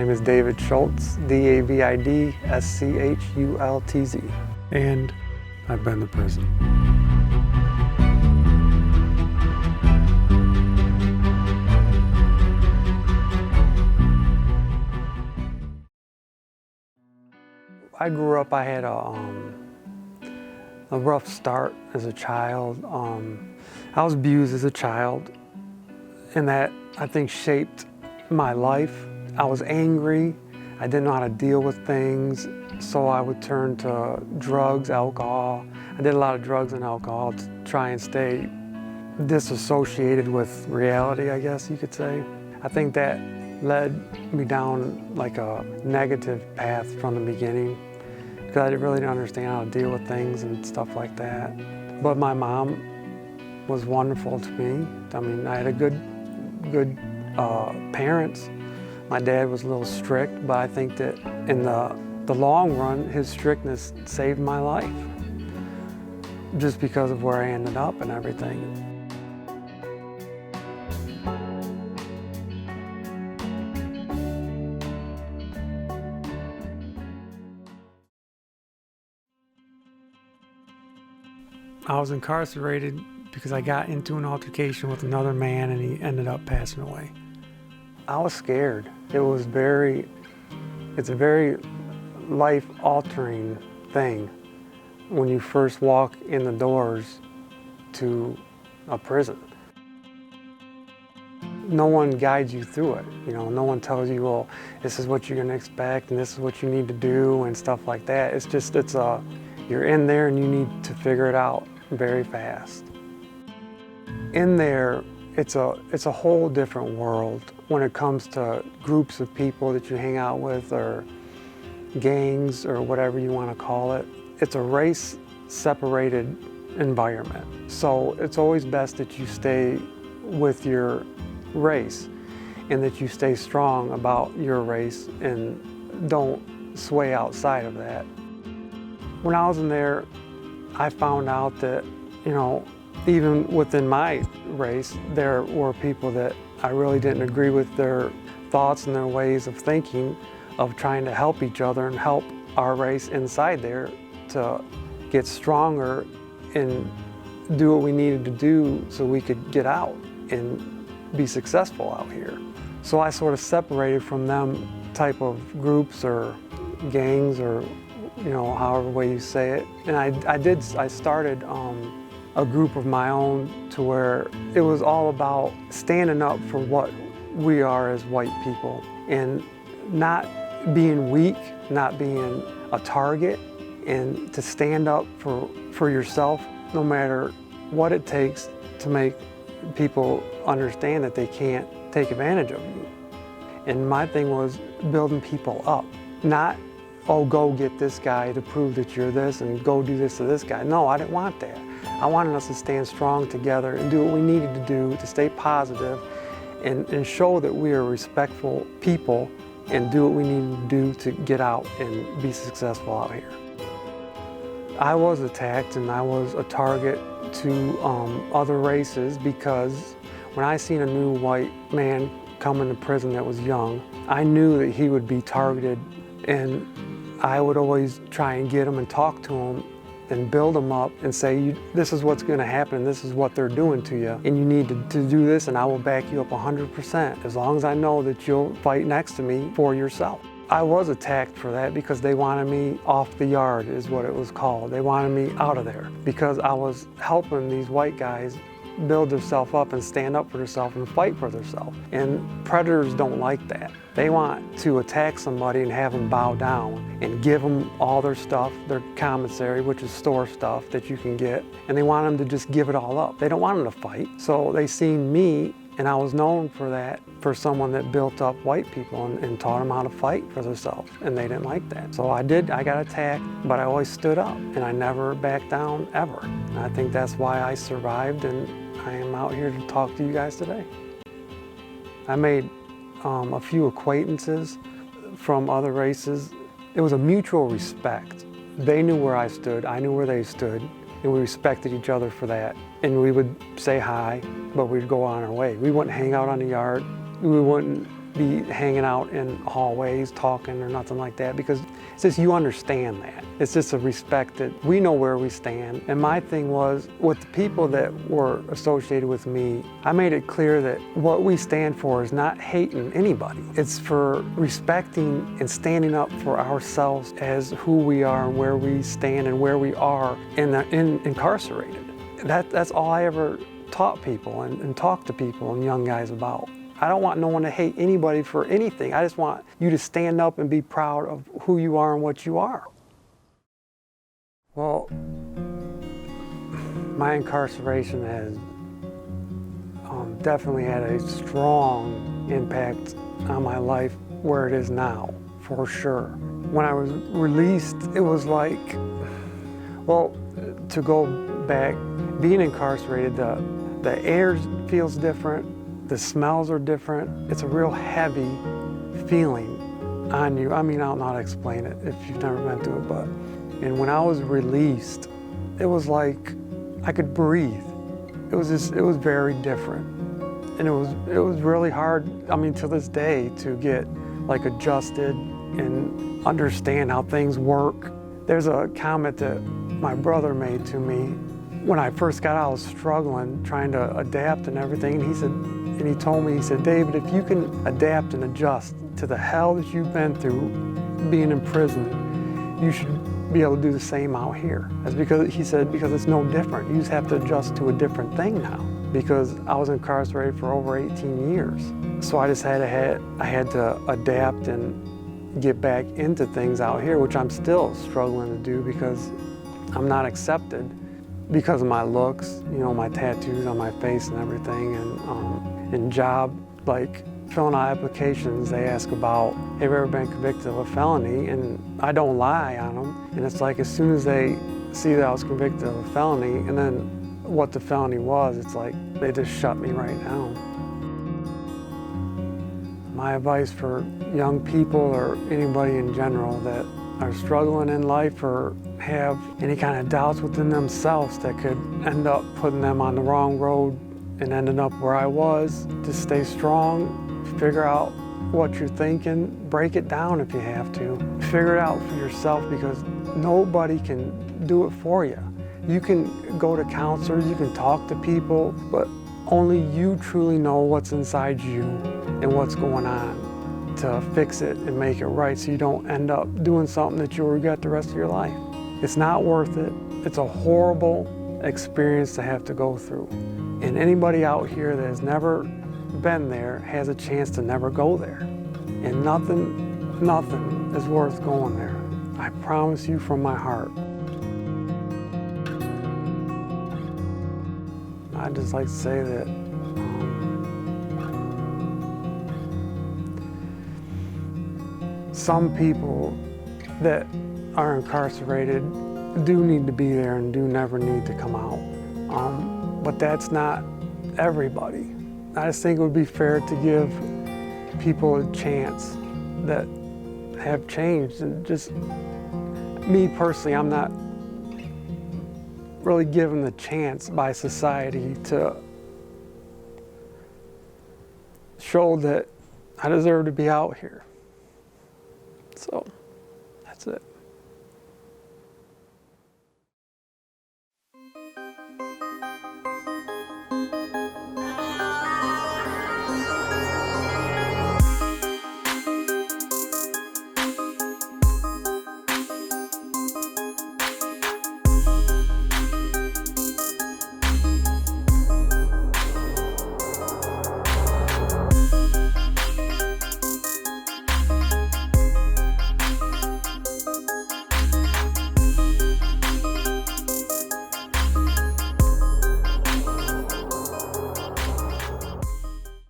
name is David Schultz, D-A-V-I-D-S-C-H-U-L-T-Z. And I've been to prison. I grew up, I had a rough start as a child. I was abused as a child, and that, I think, shaped my life. I was angry, I didn't know how to deal with things, so I would turn to drugs, alcohol. I did a lot of drugs and alcohol to try and stay disassociated with reality, I guess you could say. I think that led me down like a negative path from the beginning, because I really didn't understand how to deal with things and stuff like that. But my mom was wonderful to me. I mean, I had good parents. My dad was a little strict, but I think that in the long run, his strictness saved my life, just because of where I ended up and everything. I was incarcerated because I got into an altercation with another man and he ended up passing away. I was scared. It's a very life-altering thing when you first walk in the doors to a prison. No one guides you through it. You know, no one tells you, well, this is what you're gonna expect and this is what you need to do and stuff like that. You're in there and you need to figure it out very fast. In there, it's a whole different world when it comes to groups of people that you hang out with, or gangs, or whatever you want to call it. It's a race-separated environment. So it's always best that you stay with your race and that you stay strong about your race and don't sway outside of that. When I was in there, I found out that, you know, even within my race, there were people that I really didn't agree with their thoughts and their ways of thinking, of trying to help each other and help our race inside there to get stronger and do what we needed to do so we could get out and be successful out here. So I sort of separated from them type of groups or gangs, or, you know, however way you say it. And I started a group of my own, to where it was all about standing up for what we are as white people and not being weak, not being a target, and to stand up for yourself no matter what it takes to make people understand that they can't take advantage of you. And my thing was building people up, not, oh, go get this guy to prove that you're this and go do this to this guy. No, I didn't want that. I wanted us to stand strong together and do what we needed to do to stay positive and show that we are respectful people and do what we needed to do to get out and be successful out here. I was attacked and I was a target to other races, because when I seen a new white man come into prison that was young, I knew that he would be targeted, and I would always try and get him and talk to him and build them up and say, this is what's going to happen, this is what they're doing to you, and you need to do this, and I will back you up 100%, as long as I know that you'll fight next to me for yourself. I was attacked for that because they wanted me off the yard, is what it was called. They wanted me out of there because I was helping these white guys build themselves up and stand up for themselves and fight for themselves. And predators don't like that. They want to attack somebody and have them bow down and give them all their stuff, their commissary, which is store stuff that you can get, and they want them to just give it all up. They don't want them to fight. So they seen me, and I was known for that, for someone that built up white people and taught them how to fight for themselves, and they didn't like that. So I got attacked, but I always stood up, and I never backed down, ever. And I think that's why I survived, and I am out here to talk to you guys today. I made a few acquaintances from other races. It was a mutual respect. They knew where I stood, I knew where they stood, and we respected each other for that. And we would say hi, but we'd go on our way. We wouldn't hang out on the yard. We wouldn't be hanging out in hallways talking or nothing like that, because it's just you understand that. It's just a respect that we know where we stand. And my thing was, with the people that were associated with me, I made it clear that what we stand for is not hating anybody. It's for respecting and standing up for ourselves as who we are and where we stand and where we are incarcerated. That's all I ever taught people and talked to people and young guys about. I don't want no one to hate anybody for anything. I just want you to stand up and be proud of who you are and what you are. Well, my incarceration has definitely had a strong impact on my life where it is now, for sure. When I was released, it was like, well, to go back, being incarcerated, the air feels different, the smells are different. It's a real heavy feeling on you. I mean, I don't know how to explain it if you've never been through it, but, and when I was released, it was like I could breathe. It was very different. And it was really hard, I mean, to this day, to get like adjusted and understand how things work. There's a comment that my brother made to me. When I first got out, I was struggling, trying to adapt and everything, and he told me, he said, David, if you can adapt and adjust to the hell that you've been through being in prison, you should be able to do the same out here. That's because, he said, because it's no different. You just have to adjust to a different thing now. Because I was incarcerated for over 18 years. So I just had to adapt and get back into things out here, which I'm still struggling to do because I'm not accepted because of my looks, you know, my tattoos on my face and everything, and job, like filling out applications, they ask about, have you ever been convicted of a felony? And I don't lie on them. And it's like as soon as they see that I was convicted of a felony and then what the felony was, it's like they just shut me right down. My advice for young people or anybody in general that are struggling in life or have any kind of doubts within themselves that could end up putting them on the wrong road and ending up where I was, just stay strong, figure out what you're thinking, break it down if you have to. Figure it out for yourself because nobody can do it for you. You can go to counselors, you can talk to people, but only you truly know what's inside you and what's going on to fix it and make it right so you don't end up doing something that you'll regret the rest of your life. It's not worth it. It's a horrible experience to have to go through. And anybody out here that has never been there has a chance to never go there. And nothing is worth going there. I promise you from my heart. I'd just like to say that some people that are incarcerated do need to be there and do never need to come out. But that's not everybody. I just think it would be fair to give people a chance that have changed. And just me personally, I'm not really given the chance by society to show that I deserve to be out here. So, that's it.